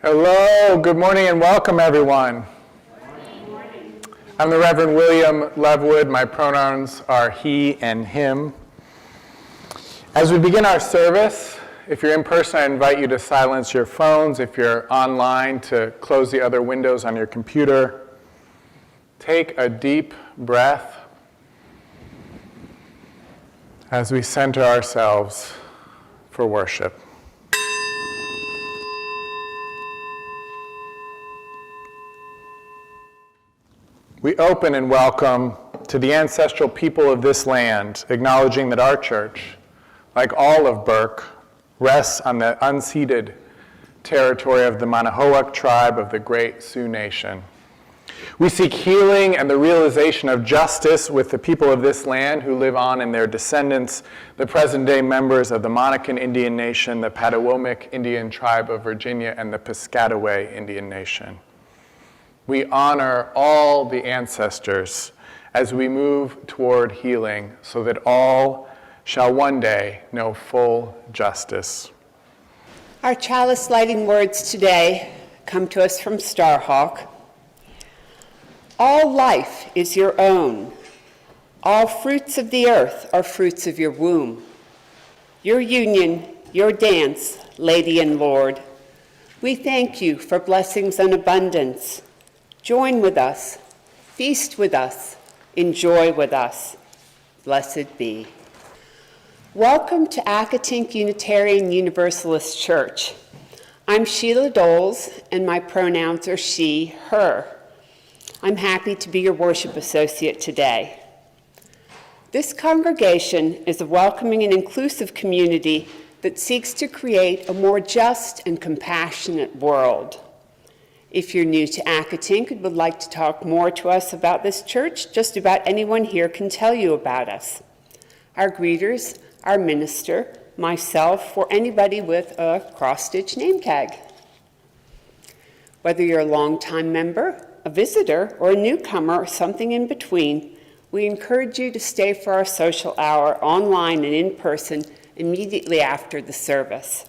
Hello, good morning and welcome everyone. Good morning. I'm the Reverend William Levwood. My pronouns are he and him. As we begin our service, if you're in person, I invite you to silence your phones. If you're online, to close the other windows on your computer. Take a deep breath as we center ourselves for worship. We open and welcome to the ancestral people of this land, acknowledging that our church, like all of Burke, rests on the unceded territory of the Manahoac tribe of the Great Sioux Nation. We seek healing and the realization of justice with the people of this land who live on in their descendants, the present-day members of the Monacan Indian Nation, the Patawomic Indian Tribe of Virginia, and the Piscataway Indian Nation. We honor all the ancestors as we move toward healing so that all shall one day know full justice. Our chalice lighting words today come to us from Starhawk. All life is your own. All fruits of the earth are fruits of your womb. Your union, your dance, Lady and Lord. We thank you for blessings and abundance. Join with us, feast with us, enjoy with us. Blessed be. Welcome to Accotink Unitarian Universalist Church. I'm Sheila Doles, and my pronouns are she, her. I'm happy to be your worship associate today. This congregation is a welcoming and inclusive community that seeks to create a more just and compassionate world. If you're new to Accotink and would like to talk more to us about this church, just about anyone here can tell you about us. Our greeters, our minister, myself, or anybody with a cross-stitch name tag. Whether you're a longtime member, a visitor, or a newcomer, or something in between, we encourage you to stay for our social hour online and in person immediately after the service.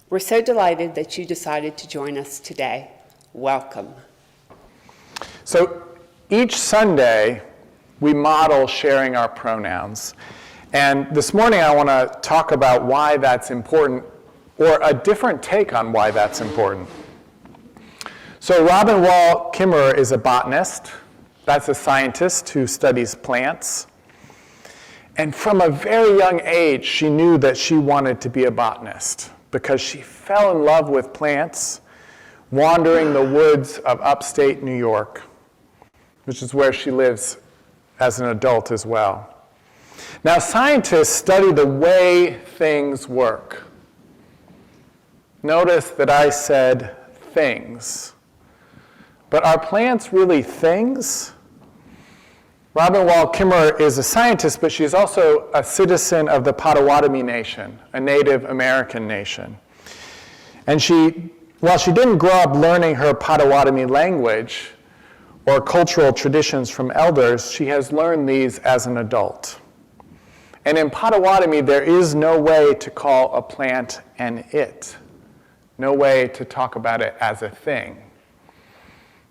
We're so delighted that you decided to join us today. Welcome. So each Sunday, we model sharing our pronouns. And this morning, I want to talk about why that's important, or a different take on why that's important. So Robin Wall Kimmerer is a botanist. That's a scientist who studies plants. And from a very young age, she knew that she wanted to be a botanist because she fell in love with plants wandering the woods of upstate New York, which is where she lives as an adult as well. Now, scientists study the way things work. Notice that I said things. But are plants really things? Robin Wall Kimmerer is a scientist, but she's also a citizen of the Potawatomi Nation, a Native American nation. And while she didn't grow up learning her Potawatomi language or cultural traditions from elders, she has learned these as an adult. And in Potawatomi, there is no way to call a plant an it, no way to talk about it as a thing.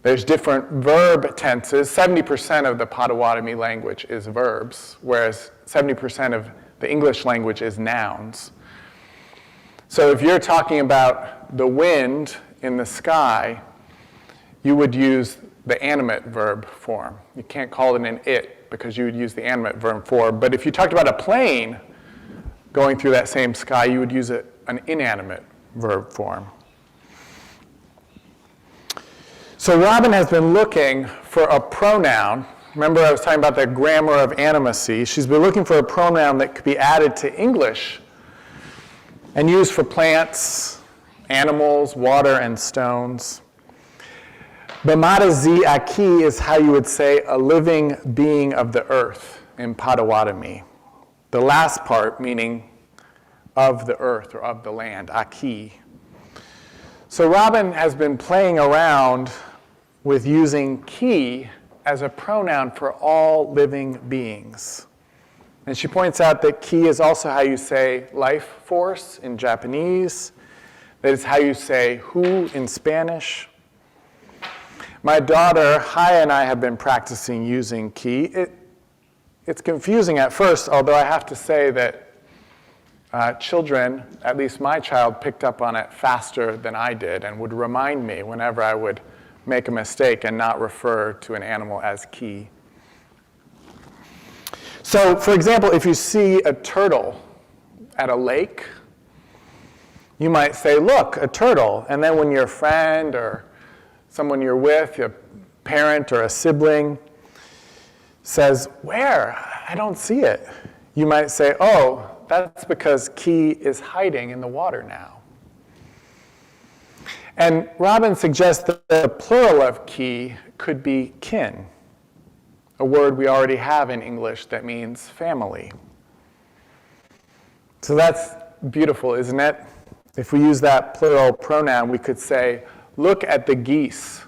There's different verb tenses. 70% of the Potawatomi language is verbs, whereas 70% of the English language is nouns. So if you're talking about the wind in the sky, you would use the animate verb form. You can't call it an it because you would use the animate verb form. But if you talked about a plane going through that same sky, you would use an inanimate verb form. So Robin has been looking for a pronoun. Remember I was talking about the grammar of animacy. She's been looking for a pronoun that could be added to English and used for plants, animals, water, and stones. Bamadazi Aki is how you would say a living being of the earth in Potawatomi. The last part meaning of the earth or of the land, Aki. So Robin has been playing around with using ki as a pronoun for all living beings. And she points out that ki is also how you say life force in Japanese, That is how you say who in Spanish. My daughter, Haya, and I have been practicing using ki. It's confusing at first, although I have to say that children, at least my child, picked up on it faster than I did and would remind me whenever I would make a mistake and not refer to an animal as ki. So, for example, if you see a turtle at a lake, you might say, look, a turtle. And then when your friend or someone you're with, a parent or a sibling, says, where? I don't see it. You might say, oh, that's because ki is hiding in the water now. And Robin suggests that the plural of ki could be kin, a word we already have in English that means family. So that's beautiful, isn't it? If we use that plural pronoun, we could say, look at the geese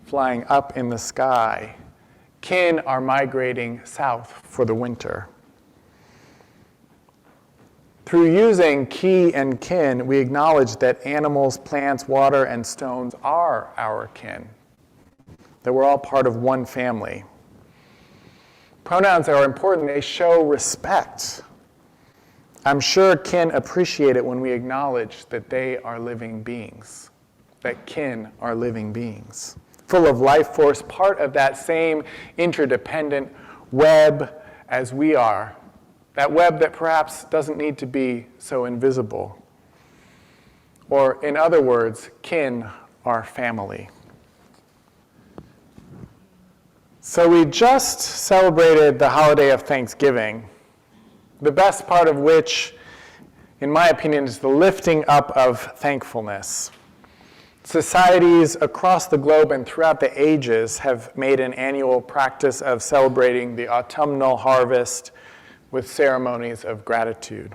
flying up in the sky. Kin are migrating south for the winter. Through using ki and kin, we acknowledge that animals, plants, water, and stones are our kin, that we're all part of one family. Pronouns are important. They show respect. I'm sure kin appreciate it when we acknowledge that they are living beings, that kin are living beings, full of life force, part of that same interdependent web as we are, that web that perhaps doesn't need to be so invisible. Or in other words, kin are family. So we just celebrated the holiday of Thanksgiving, the best part of which, in my opinion, is the lifting up of thankfulness. Societies across the globe and throughout the ages have made an annual practice of celebrating the autumnal harvest with ceremonies of gratitude.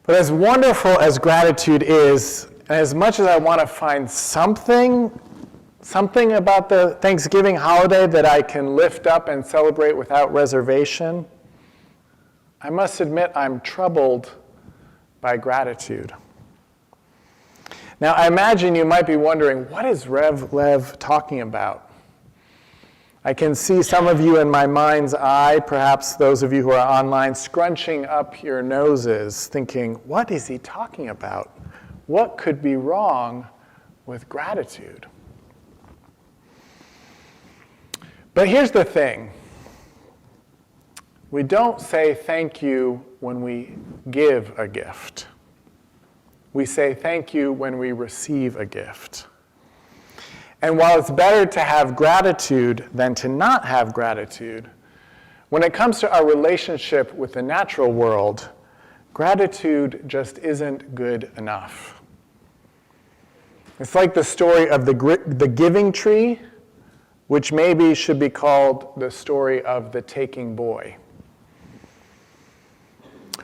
But as wonderful as gratitude is, and as much as I want to find something about the Thanksgiving holiday that I can lift up and celebrate without reservation, I must admit I'm troubled by gratitude. Now, I imagine you might be wondering, what is Rev Lev talking about? I can see some of you in my mind's eye, perhaps those of you who are online, scrunching up your noses, thinking, what is he talking about? What could be wrong with gratitude? But here's the thing. We don't say thank you when we give a gift. We say thank you when we receive a gift. And while it's better to have gratitude than to not have gratitude, when it comes to our relationship with the natural world, gratitude just isn't good enough. It's like the story of the giving tree, which maybe should be called the story of the taking boy.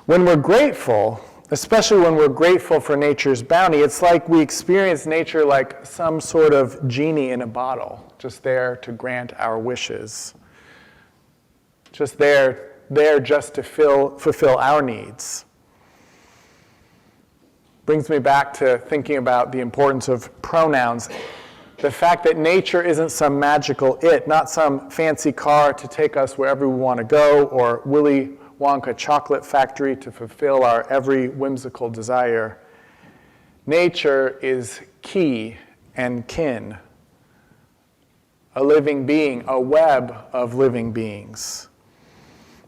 When we're grateful, especially when we're grateful for nature's bounty, it's like we experience nature like some sort of genie in a bottle, just there to grant our wishes, just there just to fulfill our needs. Brings me back to thinking about the importance of pronouns. The fact that nature isn't some magical it, not some fancy car to take us wherever we want to go, or Willy Wonka chocolate factory to fulfill our every whimsical desire. Nature is ki and kin, a living being, a web of living beings.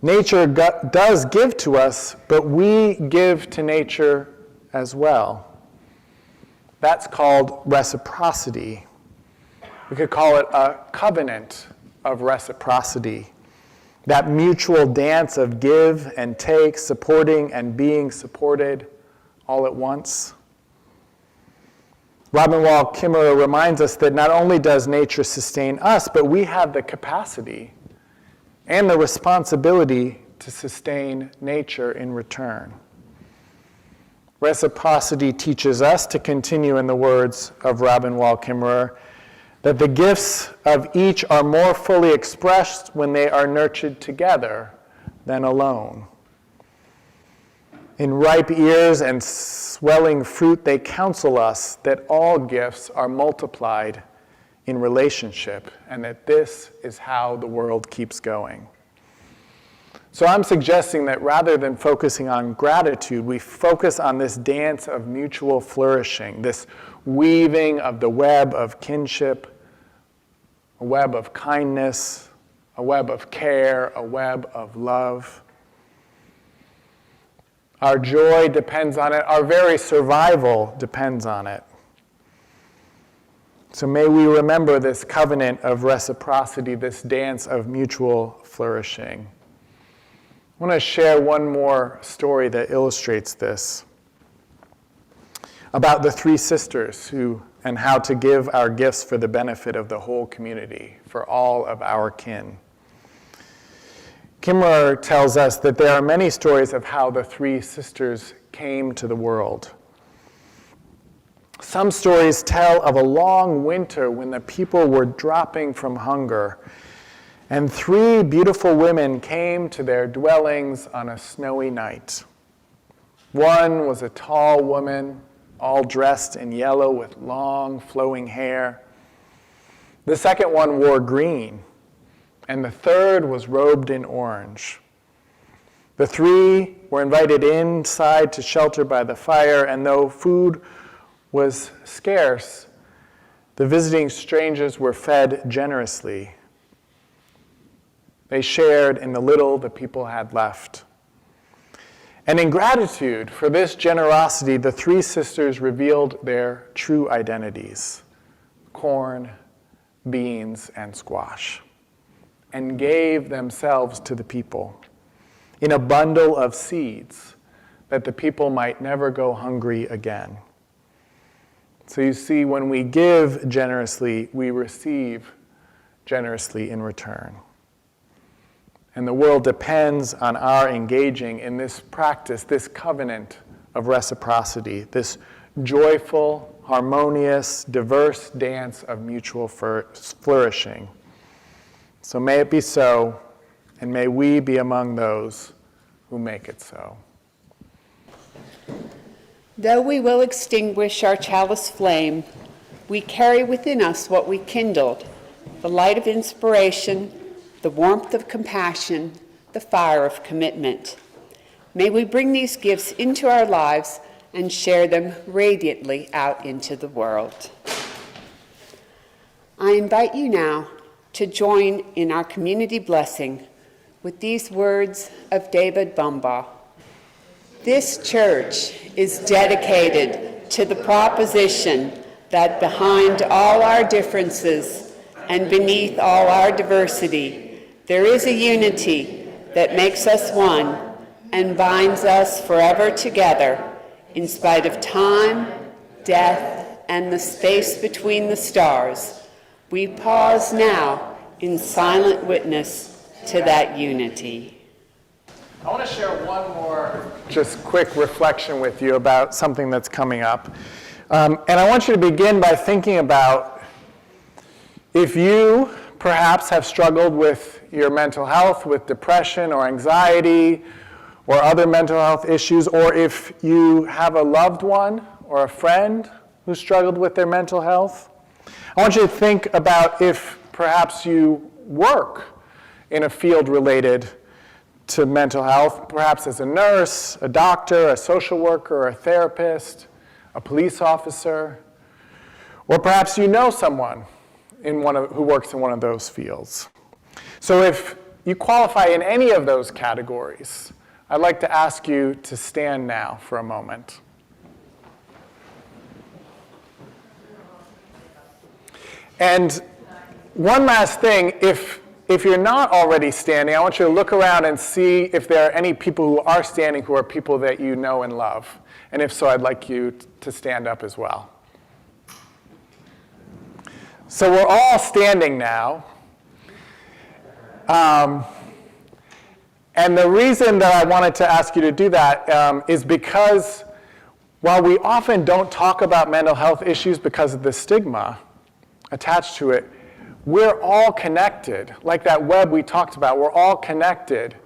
Nature does give to us, but we give to nature as well. That's called reciprocity. We could call it a covenant of reciprocity. That mutual dance of give and take, supporting and being supported all at once. Robin Wall Kimmerer reminds us that not only does nature sustain us, but we have the capacity and the responsibility to sustain nature in return. Reciprocity teaches us, to continue in the words of Robin Wall Kimmerer, that the gifts of each are more fully expressed when they are nurtured together than alone. In ripe ears and swelling fruit, they counsel us that all gifts are multiplied in relationship, and that this is how the world keeps going. So I'm suggesting that rather than focusing on gratitude, we focus on this dance of mutual flourishing, this weaving of the web of kinship, a web of kindness, a web of care, a web of love. Our joy depends on it. Our very survival depends on it. So may we remember this covenant of reciprocity, this dance of mutual flourishing. I want to share one more story that illustrates this, about the three sisters and how to give our gifts for the benefit of the whole community, for all of our kin. Kimmerer tells us that there are many stories of how the three sisters came to the world. Some stories tell of a long winter when the people were dropping from hunger, and three beautiful women came to their dwellings on a snowy night. One was a tall woman, all dressed in yellow with long flowing hair. The second one wore green, and the third was robed in orange. The three were invited inside to shelter by the fire, and though food was scarce, the visiting strangers were fed generously. They shared in the little the people had left. And in gratitude for this generosity, the three sisters revealed their true identities: corn, beans, and squash, and gave themselves to the people in a bundle of seeds that the people might never go hungry again. So you see, when we give generously, we receive generously in return. And the world depends on our engaging in this practice, this covenant of reciprocity, this joyful, harmonious, diverse dance of mutual flourishing. So may it be so, and may we be among those who make it so. Though we will extinguish our chalice flame, we carry within us what we kindled, the light of inspiration, the warmth of compassion, the fire of commitment. May we bring these gifts into our lives and share them radiantly out into the world. I invite you now to join in our community blessing with these words of David Bumbaugh. This church is dedicated to the proposition that behind all our differences and beneath all our diversity, there is a unity that makes us one and binds us forever together in spite of time, death, and the space between the stars. We pause now in silent witness to that unity. I want to share one more just quick reflection with you about something that's coming up. And I want you to begin by thinking about if you perhaps have struggled with your mental health, with depression or anxiety or other mental health issues, or if you have a loved one or a friend who struggled with their mental health. I want you to think about if perhaps you work in a field related to mental health, perhaps as a nurse, a doctor, a social worker, a therapist, a police officer, or perhaps you know someone who works in one of those fields. So if you qualify in any of those categories, I'd like to ask you to stand now for a moment. And one last thing, if you're not already standing, I want you to look around and see if there are any people who are standing who are people that you know and love. And if so, I'd like you to stand up as well. So we're all standing now. And the reason that I wanted to ask you to do that is because while we often don't talk about mental health issues because of the stigma attached to it, we're all connected. Like that web we talked about, we're all connected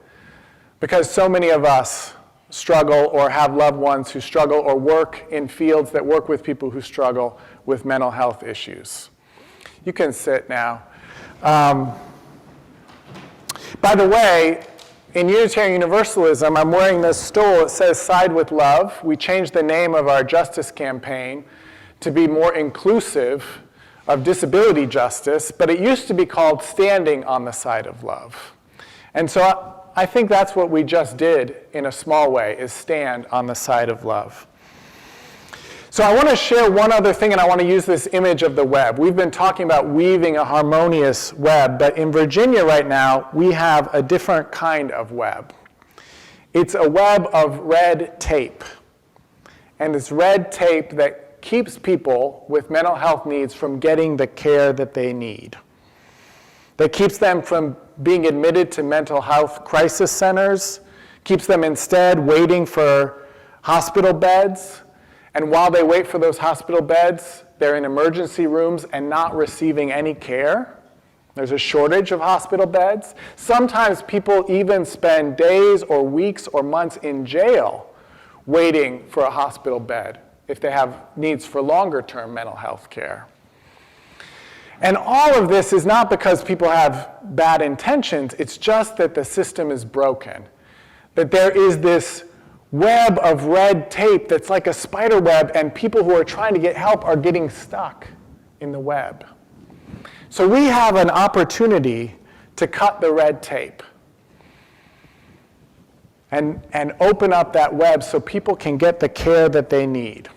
because so many of us struggle or have loved ones who struggle or work in fields that work with people who struggle with mental health issues. You can sit now. By the way, in Unitarian Universalism, I'm wearing this stole. It says Side with Love. We changed the name of our justice campaign to be more inclusive of disability justice, but it used to be called Standing on the Side of Love. And so I think that's what we just did in a small way, is stand on the side of love. So I want to share one other thing, and I want to use this image of the web. We've been talking about weaving a harmonious web, but in Virginia right now, we have a different kind of web. It's a web of red tape. And it's red tape that keeps people with mental health needs from getting the care that they need. That keeps them from being admitted to mental health crisis centers, keeps them instead waiting for hospital beds. And while they wait for those hospital beds, they're in emergency rooms and not receiving any care. There's a shortage of hospital beds. Sometimes people even spend days or weeks or months in jail waiting for a hospital bed if they have needs for longer-term mental health care. And all of this is not because people have bad intentions, it's just that the system is broken. That there is this web of red tape that's like a spider web, and people who are trying to get help are getting stuck in the web. So we have an opportunity to cut the red tape and open up that web so people can get the care that they need.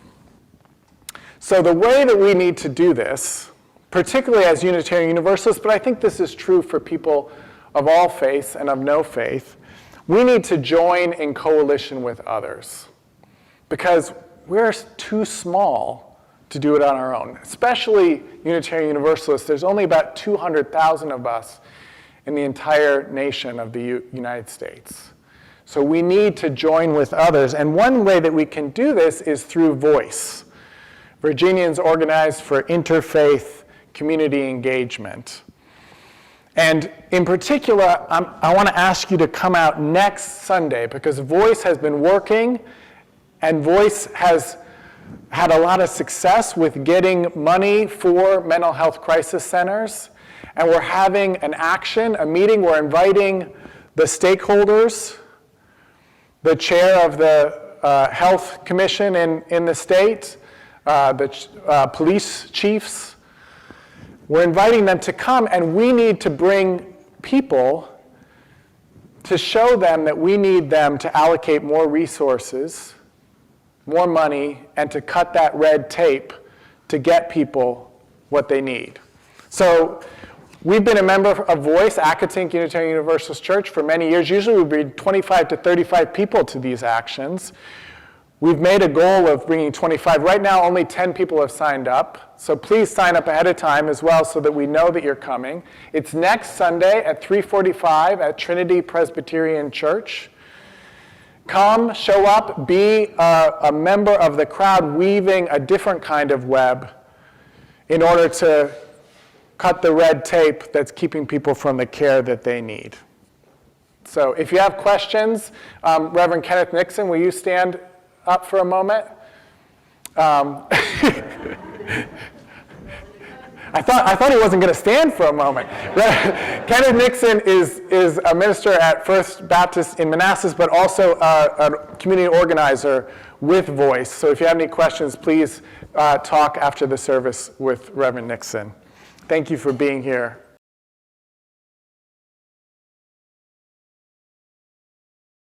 So the way that we need to do this, particularly as Unitarian Universalists, but I think this is true for people of all faiths and of no faith, we need to join in coalition with others because we're too small to do it on our own. Especially Unitarian Universalists, there's only about 200,000 of us in the entire nation of the United States. So we need to join with others, and one way that we can do this is through voice. Virginians Organized for Interfaith Community Engagement. And in particular, I want to ask you to come out next Sunday because Voice has been working and Voice has had a lot of success with getting money for mental health crisis centers. And we're having an action, a meeting. We're inviting the stakeholders, the chair of the health commission in the state, the police chiefs. We're inviting them to come, and we need to bring people to show them that we need them to allocate more resources, more money, and to cut that red tape to get people what they need. So we've been a member of Voice, Accotink Unitarian Universalist Church, for many years. Usually we bring 25 to 35 people to these actions. We've made a goal of bringing 25. Right now, only 10 people have signed up. So please sign up ahead of time as well so that we know that you're coming. It's next Sunday at 3:45 at Trinity Presbyterian Church. Come, show up, be a member of the crowd weaving a different kind of web in order to cut the red tape that's keeping people from the care that they need. So if you have questions, Reverend Kenneth Nixon, will you stand up for a moment? I thought he wasn't going to stand for a moment. Kenneth Nixon is a minister at First Baptist in Manassas, but also a community organizer with Voice. So if you have any questions, please talk after the service with Reverend Nixon. Thank you for being here.